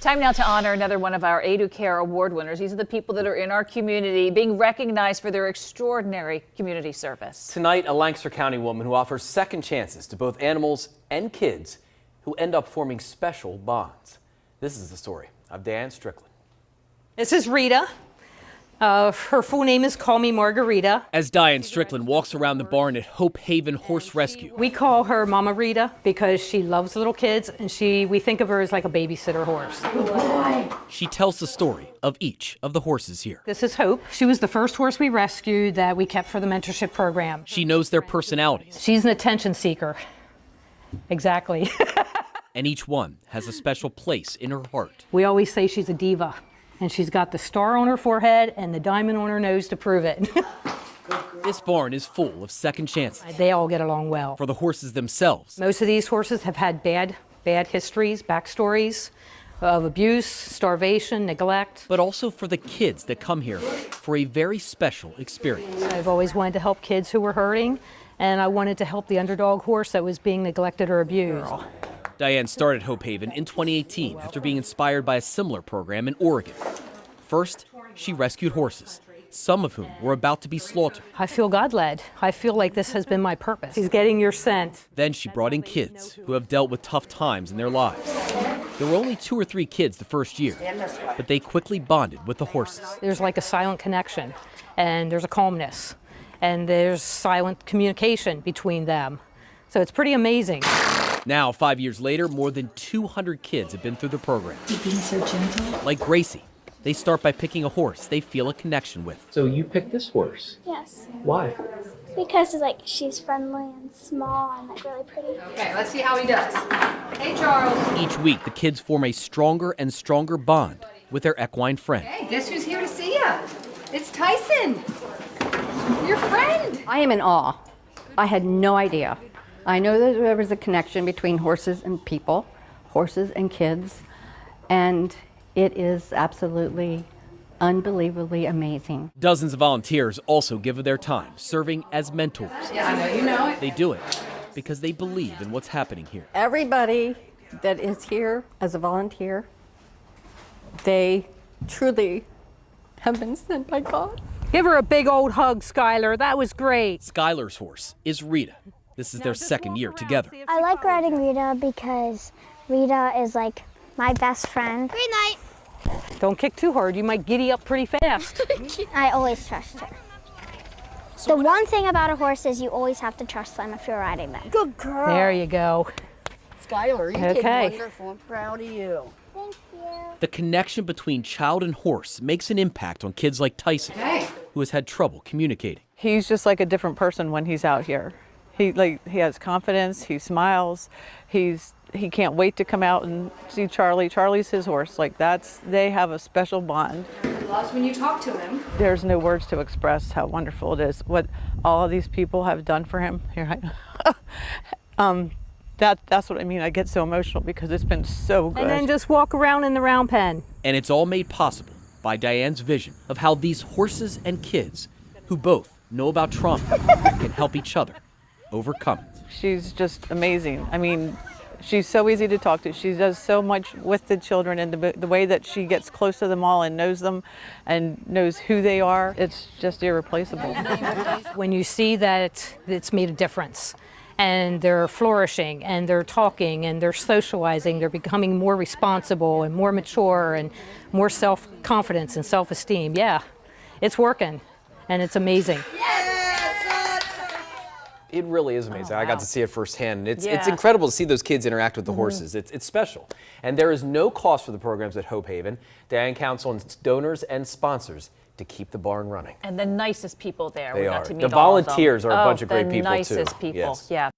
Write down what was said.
Time now to honor another one of our Educare Award winners. These are the people that are in our community being recognized for their extraordinary community service. Tonight, a Lancaster County woman who offers second chances to both animals and kids who end up forming special bonds. This is the story of Diane Strickland. This is Rita. Her full name is Call Me Margarita. As Diane Strickland walks around the barn at Hope Haven Horse Rescue. We call her Mama Rita because she loves little kids, and we think of her as like a babysitter horse. She tells the story of each of the horses here. This is Hope. She was the first horse we rescued that we kept for the mentorship program. She knows their personalities. She's an attention seeker. Exactly. And each one has a special place in her heart. We always say she's a diva. And she's got the star on her forehead and the diamond on her nose to prove it. This barn is full of second chances. They all get along well. For the horses themselves. Most of these horses have had bad histories, backstories of abuse, starvation, neglect. But also for the kids that come here for a very special experience. I've always wanted to help kids who were hurting, and I wanted to help the underdog horse that was being neglected or abused. Diane started Hope Haven in 2018 after being inspired by a similar program in Oregon. First, she rescued horses, some of whom were about to be slaughtered. I feel God-led. I feel like this has been my purpose. He's getting your scent. Then she brought in kids who have dealt with tough times in their lives. There were only 2 or 3 kids the first year, but they quickly bonded with the horses. There's like a silent connection, and there's a calmness, and there's silent communication between them. So it's pretty amazing. Now, 5 years later, more than 200 kids have been through the program. You're being so gentle. Like Gracie. They start by picking a horse they feel a connection with. So you picked this horse? Yes. Why? Because she's friendly and small and really pretty. Okay, let's see how he does. Hey, Charles. Each week, the kids form a stronger and stronger bond with their equine friend. Hey, guess who's here to see you? It's Tyson, your friend. I am in awe. I had no idea. I know that there was a connection between horses and people, horses and kids, and it is absolutely, unbelievably amazing. Dozens of volunteers also give of their time, serving as mentors. Yeah, I know you know it. They do it because they believe in what's happening here. Everybody that is here as a volunteer, they truly have been sent by God. Give her a big old hug, Skylar. That was great. Skylar's horse is Rita. This is their second year together. I like riding Rita because Rita is like my best friend. Green light. Don't kick too hard. You might giddy up pretty fast. I always trust her. The one thing about a horse is you always have to trust them if you're riding them. Good girl. There you go. Skylar, you did Okay. wonderful. I'm proud of you. Thank you. The connection between child and horse makes an impact on kids like Tyson, who has had trouble communicating. He's just like a different person when he's out here. He has confidence, he smiles, he can't wait to come out and see Charlie. Charlie's his horse. They have a special bond. He loves when you talk to him. There's no words to express how wonderful it is, what all of these people have done for him. Here, that's what I mean. I get so emotional because it's been so good. And then just walk around in the round pen. And it's all made possible by Diane's vision of how these horses and kids, who both know about trauma, can help each other overcome it. She's just amazing. I mean, she's so easy to talk to. She does so much with the children, and the way that she gets close to them all and knows them and knows who they are, it's just irreplaceable. When you see that it's made a difference and they're flourishing and they're talking and they're socializing, they're becoming more responsible and more mature and more self-confidence and self-esteem, yeah, it's working and it's amazing. It really is amazing. Oh, wow. I got to see it firsthand. It's Yeah. incredible to see those kids interact with the horses. It's special. And there is no cost for the programs at Hope Haven. Diane counts on donors and sponsors to keep the barn running. And the nicest people there. They We got are. to meet The all of them. volunteers are a bunch of great people, too. The nicest people, Yes. yeah.